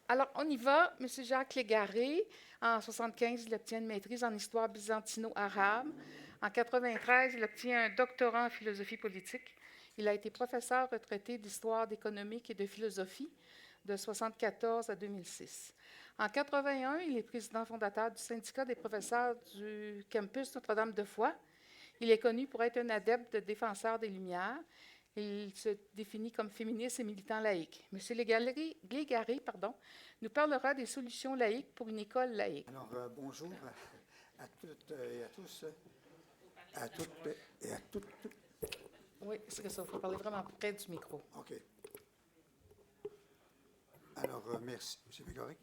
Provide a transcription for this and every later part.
Alors, on y va. M. Jacques Légaré, en 75, il obtient une maîtrise en histoire byzantino-arabe. En 93, il obtient un doctorat en philosophie politique. Il a été professeur retraité d'histoire économique et de philosophie de 1974 à 2006. En 81, il est président fondateur du syndicat des professeurs du campus Notre-Dame-de-Foix. Il est connu pour être un adepte défenseur des Lumières. Il se définit comme féministe et militant laïque. M. Légaré, nous parlera des solutions laïques pour une école laïque. Alors, bonjour à toutes et à tous, à toutes et à toutes. Oui, c'est ça, il faut parler vraiment près du micro. OK. Alors, merci. C'est bien correct?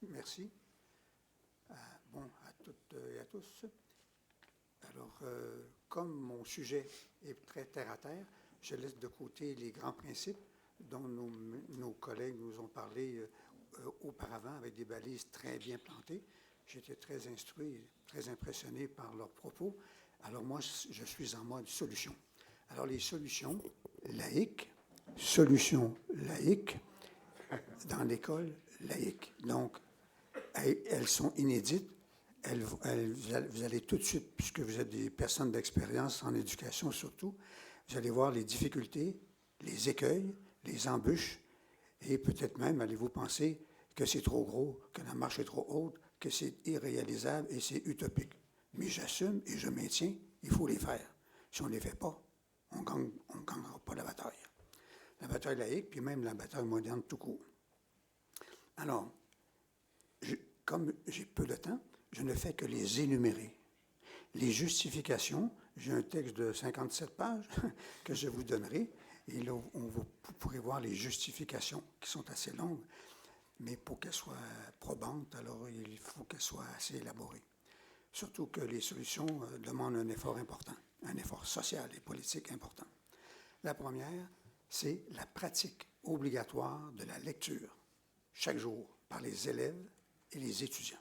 Merci. Bon, à toutes et à tous. Alors, comme mon sujet est très terre-à-terre, je laisse de côté les grands principes dont nos collègues nous ont parlé auparavant avec des balises très bien plantées. J'étais très instruit, très impressionné par leurs propos. Alors moi, je suis en mode solution. Alors les solutions laïques dans l'école laïque. Donc, elles sont inédites. Vous allez tout de suite, puisque vous êtes des personnes d'expérience en éducation surtout, vous allez voir les difficultés, les écueils, les embûches, et peut-être même allez-vous penser que c'est trop gros, que la marche est trop haute, que c'est irréalisable et c'est utopique. Mais j'assume et je maintiens, il faut les faire. Si on ne les fait pas, on ne gagnera pas la bataille. La bataille laïque, puis même la bataille moderne tout court. Alors, comme j'ai peu de temps, je ne fais que les énumérer. Les justifications, j'ai un texte de 57 pages que je vous donnerai, et là, vous pourrez voir les justifications qui sont assez longues, mais pour qu'elles soient probantes, alors il faut qu'elles soient assez élaborées. Surtout que les solutions demandent un effort important, un effort social et politique important. La première, c'est la pratique obligatoire de la lecture, chaque jour, par les élèves et les étudiants.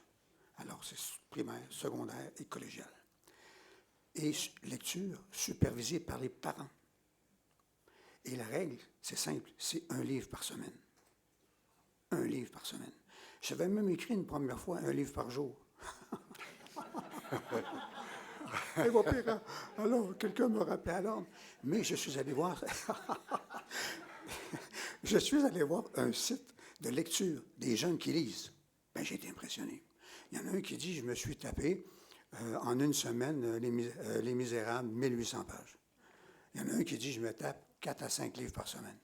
Alors, c'est primaire, secondaire et collégial. Et lecture supervisée par les parents. Et la règle, c'est simple, c'est un livre par semaine. Un livre par semaine. J'avais même écrit une première fois un livre par jour. Et bon, pire, alors, quelqu'un me rappelait à l'ordre. Mais je suis allé voir... je suis allé voir un site de lecture des jeunes qui lisent. Ben, j'ai été impressionné. Il y en a un qui dit, je me suis tapé en une semaine Les Misérables, 1800 pages. Il y en a un qui dit, je me tape 4 à 5 livres par semaine.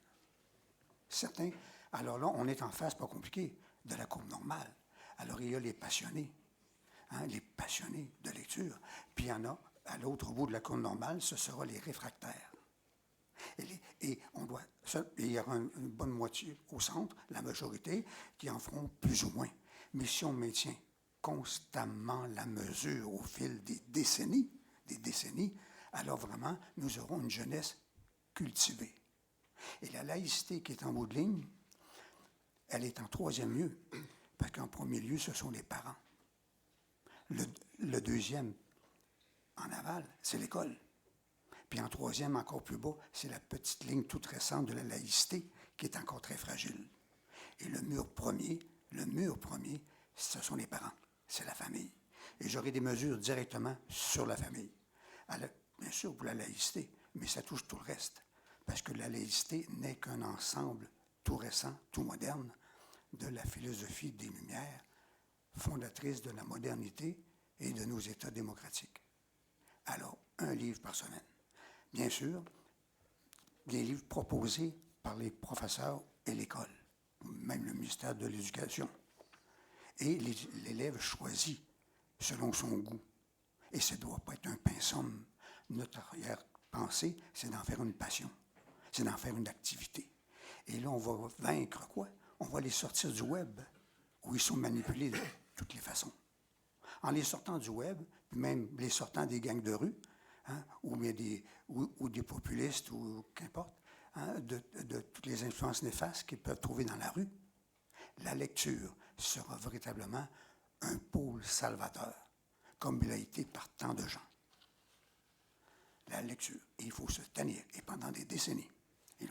Certains. Alors là, on est en phase pas compliquée de la courbe normale. Alors il y a les passionnés, les passionnés de lecture. Puis il y en a, à l'autre bout de la courbe normale, ce sera les réfractaires. Et il y aura une bonne moitié au centre, la majorité, qui en feront plus ou moins. Mais si on maintient constamment la mesure au fil des décennies, alors vraiment, nous aurons une jeunesse cultivée. Et la laïcité qui est en bout de ligne, elle est en troisième lieu, parce qu'en premier lieu, ce sont les parents. Le deuxième, en aval, c'est l'école. Puis en troisième, encore plus bas, c'est la petite ligne toute récente de la laïcité qui est encore très fragile. Et le mur premier, ce sont les parents, c'est la famille. Et j'aurai des mesures directement sur la famille. Alors, bien sûr, pour la laïcité, mais ça touche tout le reste. Parce que la laïcité n'est qu'un ensemble tout récent, tout moderne, de la philosophie des Lumières, fondatrice de la modernité et de nos États démocratiques. Alors, un livre par semaine. Bien sûr, des livres proposés par les professeurs et l'école, même le ministère de l'Éducation. Et l'élève choisit selon son goût. Et ça ne doit pas être un pensum. Notre arrière-pensée, c'est d'en faire une passion. C'est d'en faire une activité. Et là, on va vaincre quoi? On va les sortir du web, où ils sont manipulés de toutes les façons. En les sortant du web, puis même les sortant des gangs de rue, ou des populistes, ou qu'importe, de toutes les influences néfastes qu'ils peuvent trouver dans la rue, la lecture sera véritablement un pôle salvateur, comme il a été par tant de gens. La lecture, et il faut se tenir, et pendant des décennies. Et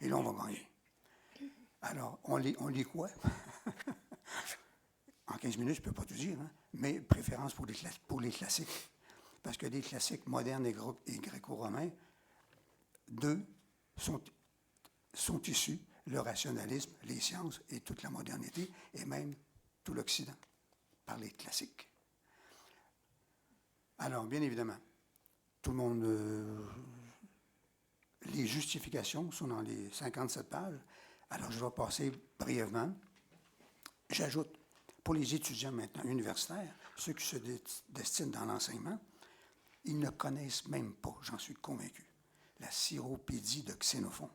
là, on va gagner. Alors, on lit quoi? En 15 minutes, je ne peux pas tout dire, hein, mais préférence pour les classiques. Parce que les classiques modernes et gréco-romains, deux sont issus, le rationalisme, les sciences et toute la modernité, et même tout l'Occident, par les classiques. Alors, bien évidemment, tout le monde... les justifications sont dans les 57 pages. Alors, je vais passer brièvement. J'ajoute, pour les étudiants maintenant universitaires, ceux qui se destinent dans l'enseignement, ils ne connaissent même pas, j'en suis convaincu, la Cyropédie de Xénophon,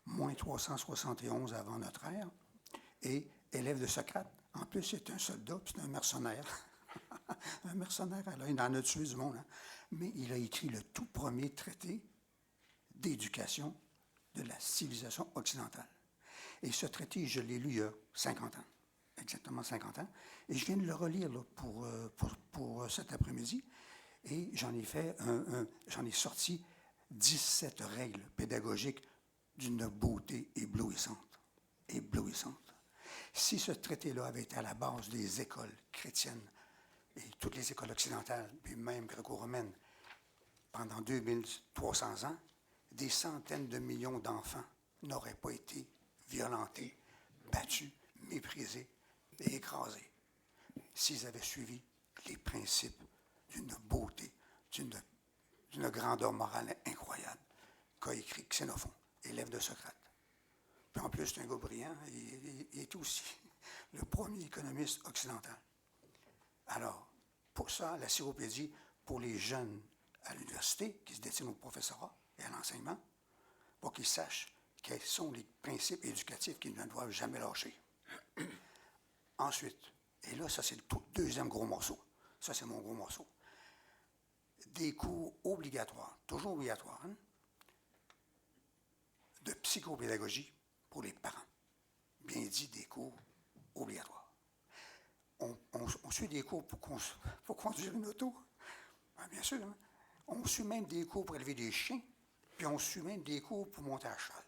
moins 371 avant notre ère, et élève de Socrate. En plus, c'est un soldat, c'est un mercenaire. Un mercenaire, alors, il en a tué du monde, hein. Mais il a écrit le tout premier traité d'éducation de la civilisation occidentale. Et ce traité, je l'ai lu il y a 50 ans, exactement 50 ans, et je viens de le relire là, pour cet après-midi, et j'en ai sorti 17 règles pédagogiques d'une beauté éblouissante. Éblouissante. Si ce traité-là avait été à la base des écoles chrétiennes et toutes les écoles occidentales, puis même gréco-romaines, pendant 2300 ans, des centaines de millions d'enfants n'auraient pas été violentés, battus, méprisés et écrasés s'ils avaient suivi les principes d'une beauté, d'une grandeur morale incroyable qu'a écrit Xénophon, élève de Socrate. Puis en plus, c'est un gars brillant, il est aussi le premier économiste occidental. Alors, pour ça, la Cyropédie, pour les jeunes à l'université qui se destinent au professorat et à l'enseignement, pour qu'ils sachent quels sont les principes éducatifs qu'ils ne doivent jamais lâcher. Ensuite, et là, ça c'est le deuxième gros morceau, ça c'est mon gros morceau, des cours obligatoires, toujours obligatoires, hein, de psychopédagogie pour les parents. Bien dit, des cours obligatoires. On suit des cours pour conduire une auto, ben, bien sûr. Hein. On suit même des cours pour élever des chiens, puis on suit même des cours pour monter à cheval.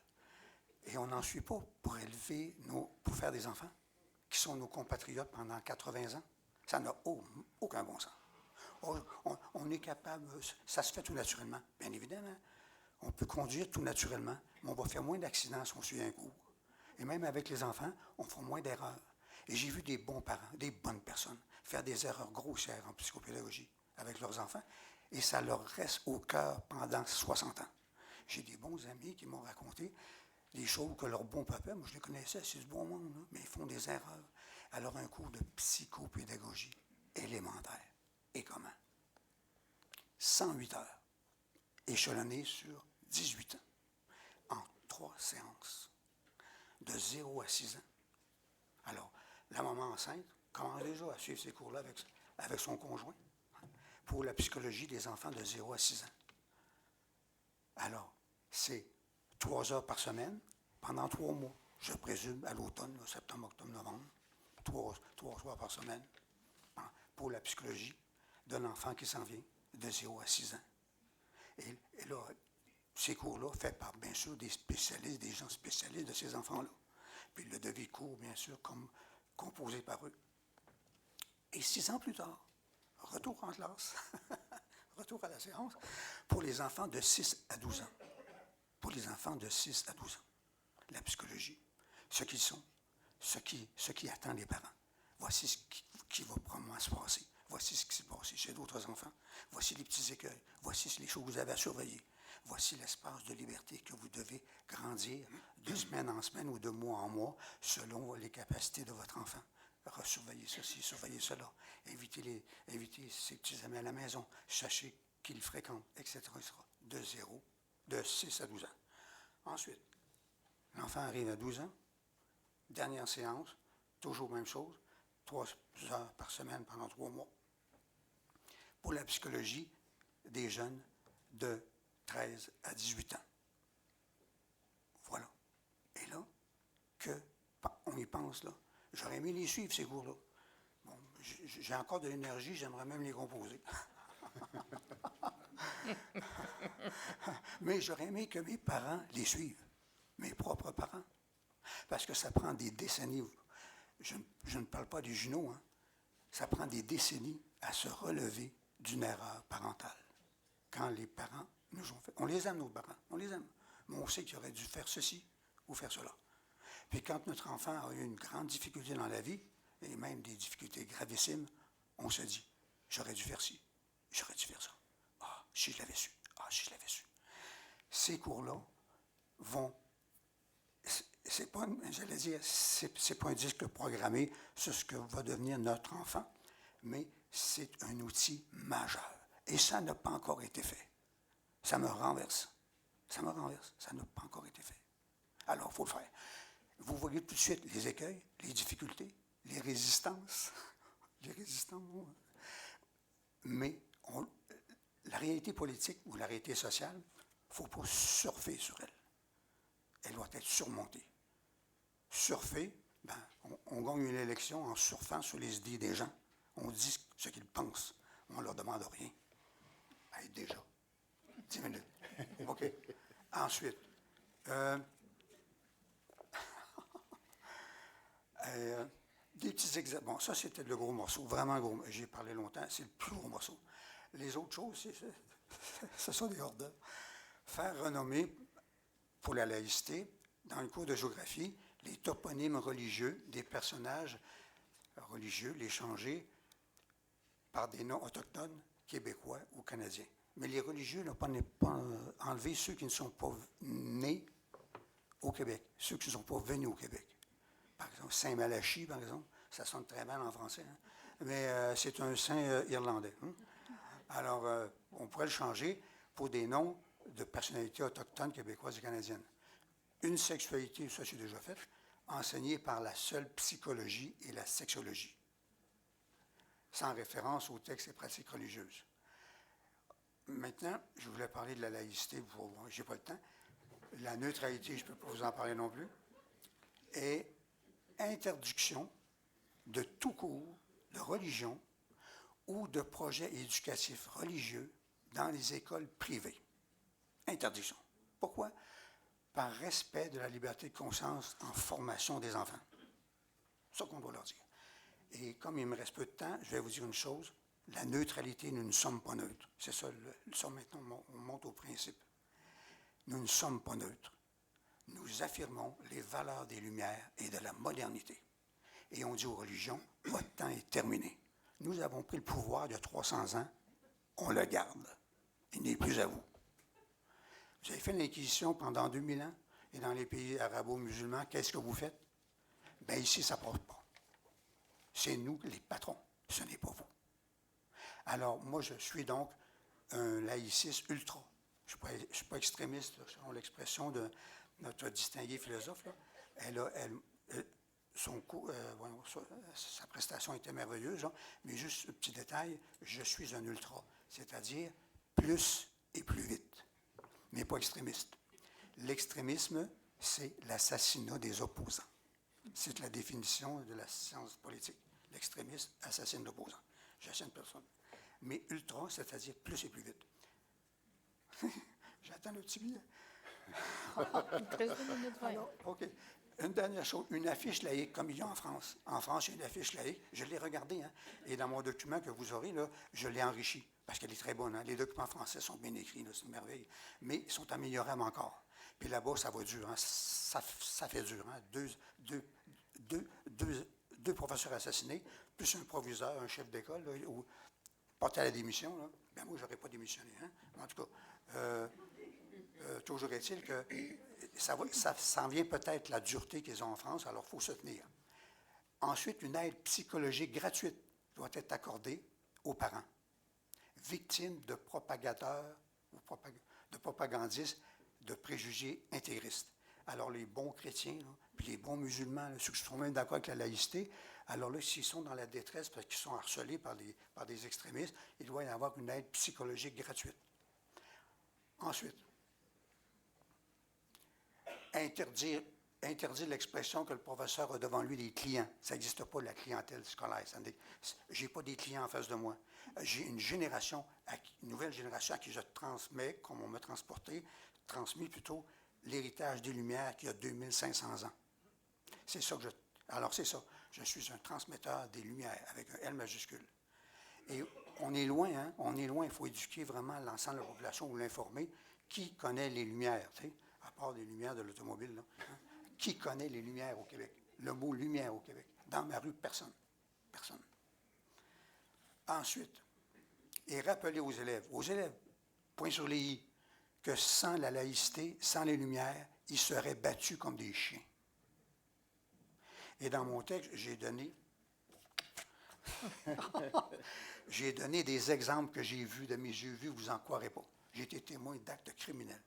Et on n'en suit pas pour faire des enfants, qui sont nos compatriotes pendant 80 ans. Ça n'a aucun bon sens. On est capable, ça se fait tout naturellement, bien évidemment. On peut conduire tout naturellement, mais on va faire moins d'accidents si on suit un cours. Et même avec les enfants, on fait moins d'erreurs. Et j'ai vu des bons parents, des bonnes personnes, faire des erreurs grossières en psychopédagogie avec leurs enfants, et ça leur reste au cœur pendant 60 ans. J'ai des bons amis qui m'ont raconté des choses que leur bon papa, moi je les connaissais, c'est du bon monde, là, mais ils font des erreurs. Alors un cours de psychopédagogie élémentaire. Et comment? 108 heures, échelonnées sur 18 ans, en 3 séances, de 0 à 6 ans. Alors, la maman enceinte commence déjà à suivre ces cours-là avec son conjoint pour la psychologie des enfants de 0 à 6 ans. Alors, c'est 3 heures par semaine pendant 3 mois. Je présume à l'automne, là, septembre, octobre, novembre. 3 soirs par semaine pour la psychologie de l'enfant qui s'en vient de 0 à 6 ans. Et là, ces cours-là, faits par, bien sûr, des spécialistes, des gens spécialistes de ces enfants-là. Puis le devis de cours, bien sûr, comme composé par eux. Et 6 ans plus tard, retour en classe, retour à la séance, pour les enfants de 6 à 12 ans. Pour les enfants de 6 à 12 ans. La psychologie, ce qu'ils sont, ce qui attend les parents. Voici ce qui va probablement se passer. Voici ce qui s'est passé chez d'autres enfants. Voici les petits écueils. Voici les choses que vous avez à surveiller. Voici l'espace de liberté que vous devez grandir de semaine en semaine ou de mois en mois selon les capacités de votre enfant. Surveillez ceci, surveillez cela. Invitez ses petits amis à la maison. Sachez qu'ils fréquentent, etc., etc. De 6 à 12 ans. Ensuite, l'enfant arrive à 12 ans. Dernière séance, toujours même chose. 3 heures par semaine pendant 3 mois. Pour la psychologie des jeunes de 13 à 18 ans. Voilà. Et là, on y pense, là, j'aurais aimé les suivre, ces cours-là. Bon, j'ai encore de l'énergie, j'aimerais même les composer. Mais j'aurais aimé que mes parents les suivent, mes propres parents. Parce que ça prend des décennies. Je ne parle pas des Junot, hein. Ça prend des décennies à se relever d'une erreur parentale. Quand les parents nous ont fait... On les aime, nos parents, on les aime. Mais on sait qu'ils auraient dû faire ceci ou faire cela. Puis quand notre enfant a eu une grande difficulté dans la vie, et même des difficultés gravissimes, on se dit, j'aurais dû faire ci, j'aurais dû faire ça. Ah, si je l'avais su, ah, si je l'avais su. Ces cours-là vont... C'est pas, j'allais dire, c'est pas un disque programmé sur ce que va devenir notre enfant, mais c'est un outil majeur. Et ça n'a pas encore été fait. Ça me renverse. Ça me renverse. Ça n'a pas encore été fait. Alors, il faut le faire. Vous voyez tout de suite les écueils, les difficultés, les résistances. Les résistances. Mais la réalité politique ou la réalité sociale, il ne faut pas surfer sur elle. Elle doit être surmontée. Surfer, on gagne une élection en surfant sur les idées des gens. On dit ce qu'ils pensent. On ne leur demande rien. Hey, déjà. 10 minutes. OK. Ensuite, des petits exemples. Bon, ça, c'était le gros morceau, vraiment gros. J'ai parlé longtemps, c'est le plus gros morceau. Les autres choses, ce sont des hors d'œuvre. Faire renommer, pour la laïcité, dans le cours de géographie, les toponymes religieux des personnages religieux, les changer par des noms autochtones, québécois ou canadiens. Mais les religieux n'ont pas enlevé ceux qui ne sont pas nés au Québec, ceux qui ne sont pas venus au Québec. Par exemple, Saint-Malachie, par exemple, ça sonne très mal en français, hein? Mais c'est un saint irlandais. Hein? Alors, on pourrait le changer pour des noms de personnalités autochtones québécoises et canadiennes. Une sexualité, ça c'est déjà fait, enseignée par la seule psychologie et la sexologie, sans référence aux textes et pratiques religieuses. Maintenant, je voulais parler de la laïcité, je n'ai pas le temps. La neutralité, je ne peux pas vous en parler non plus. Et interdiction de tout cours de religion ou de projets éducatifs religieux dans les écoles privées. Interdiction. Pourquoi? Par respect de la liberté de conscience en formation des enfants. C'est ça qu'on doit leur dire. Et comme il me reste peu de temps, je vais vous dire une chose. La neutralité, nous ne sommes pas neutres. C'est ça, maintenant, on monte au principe. Nous ne sommes pas neutres. Nous affirmons les valeurs des Lumières et de la modernité. Et on dit aux religions, votre temps est terminé. Nous avons pris le pouvoir il y a 300 ans, on le garde. Il n'est plus à vous. Vous avez fait l'Inquisition pendant 2000 ans, et dans les pays arabo-musulmans, qu'est-ce que vous faites? Bien, ici, ça ne passe pas. C'est nous, les patrons, ce n'est pas vous. Alors, moi, je suis donc un laïciste ultra. Je ne suis pas extrémiste, là, selon l'expression de notre distingué philosophe. Là. Sa prestation était merveilleuse, là, mais juste un petit détail, je suis un ultra, c'est-à-dire plus et plus vite, mais pas extrémiste. L'extrémisme, c'est l'assassinat des opposants. C'est la définition de la science politique. L'extrémisme assassine l'opposant. J'assassine personne. Mais ultra, c'est-à-dire plus et plus vite. J'attends le petit billet. Alors, OK. Une dernière chose, une affiche laïque, comme il y a en France. En France, il y a une affiche laïque. Je l'ai regardée, hein, et dans mon document que vous aurez, là, je l'ai enrichi, parce qu'elle est très bonne. Hein. Les documents français sont bien écrits, là, c'est une merveille, mais ils sont améliorables encore. Puis là-bas, ça va dur. Hein. Ça fait dur. Hein. Deux professeurs assassinés, plus un proviseur, un chef d'école, là, ou porté à la démission. Là. Bien, moi, je n'aurais pas démissionné. Hein. En tout cas, toujours est-il que ça en vient peut-être la dureté qu'ils ont en France, alors il faut se tenir. Ensuite, une aide psychologique gratuite doit être accordée aux parents, victimes de propagateurs ou de propagandistes de préjugés intégristes. Alors, les bons chrétiens, là, puis les bons musulmans, là, ceux qui sont même d'accord avec la laïcité, alors là, s'ils sont dans la détresse parce qu'ils sont harcelés par des extrémistes, il doit y avoir une aide psychologique gratuite. Ensuite, interdire l'expression que le professeur a devant lui des clients. Ça n'existe pas, la clientèle scolaire. Je n'ai pas des clients en face de moi. J'ai une nouvelle génération à qui je transmets, comme on m'a transmis plutôt, l'héritage des Lumières qui a 2500 ans. C'est ça que je... Alors, c'est ça. Je suis un transmetteur des lumières avec un L majuscule. Et on est loin, hein? On est loin. Il faut éduquer vraiment l'ensemble de la population ou l'informer. Qui connaît les lumières, tu sais, à part les lumières de l'automobile, là, hein? Qui connaît les lumières au Québec? Le mot lumière au Québec. Dans ma rue, personne. Personne. Ensuite, et rappeler aux élèves, point sur les i, que sans la laïcité, sans les lumières, ils seraient battus comme des chiens. Et dans mon texte, j'ai donné des exemples que j'ai vus, de mes yeux vus, vous n'en croirez pas. J'ai été témoin d'actes criminels.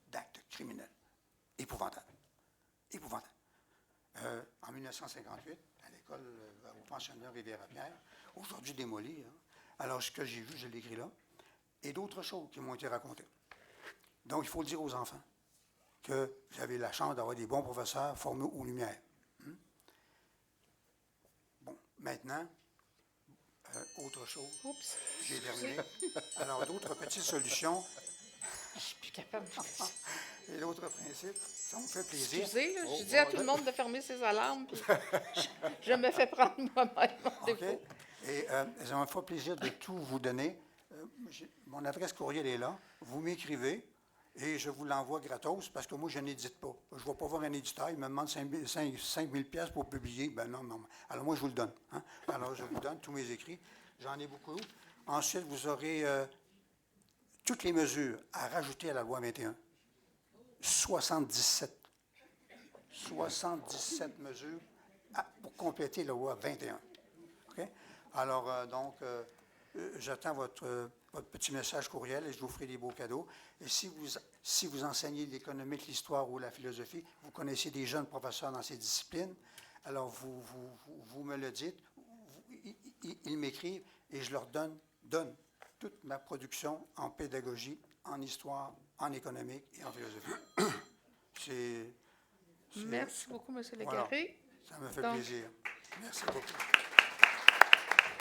D'actes criminels. Épouvantables. Épouvantables. En 1958, à l'école, au pensionnat Rivière-à-Pierre, aujourd'hui démolie. Hein. Alors, ce que j'ai vu, je l'ai écrit là. Et d'autres choses qui m'ont été racontées. Donc, il faut le dire aux enfants que vous avez la chance d'avoir des bons professeurs formés aux lumières. Bon, maintenant, autre chose. Oups. J'ai terminé. Alors, d'autres petites solutions. Je suis plus capable de faire ça. Et l'autre principe, ça me fait plaisir. Excusez, là, je dis à tout le monde de fermer ses alarmes, puis je me fais prendre moi-même mon OK. défaut. Et ça me fait plaisir de tout vous donner. Mon adresse courriel est là. Vous m'écrivez et je vous l'envoie gratos parce que moi, je n'édite pas. Je ne vais pas voir un éditeur, il me demande 5 000 pour publier. Ben non, non. Alors moi, je vous le donne. Hein? Alors, je vous donne tous mes écrits. J'en ai beaucoup. Ensuite, vous aurez toutes les mesures à rajouter à la loi 21. 77. 77 mesures pour compléter la loi 21. OK? Alors, j'attends votre petit message courriel et je vous ferai des beaux cadeaux. Et si vous enseignez l'économique, l'histoire ou la philosophie, vous connaissez des jeunes professeurs dans ces disciplines, alors vous me le dites, ils m'écrivent et je leur donne toute ma production en pédagogie, en histoire, en économique et en philosophie. Merci beaucoup, M. Légaré. Voilà, ça me fait Donc, plaisir. Merci beaucoup.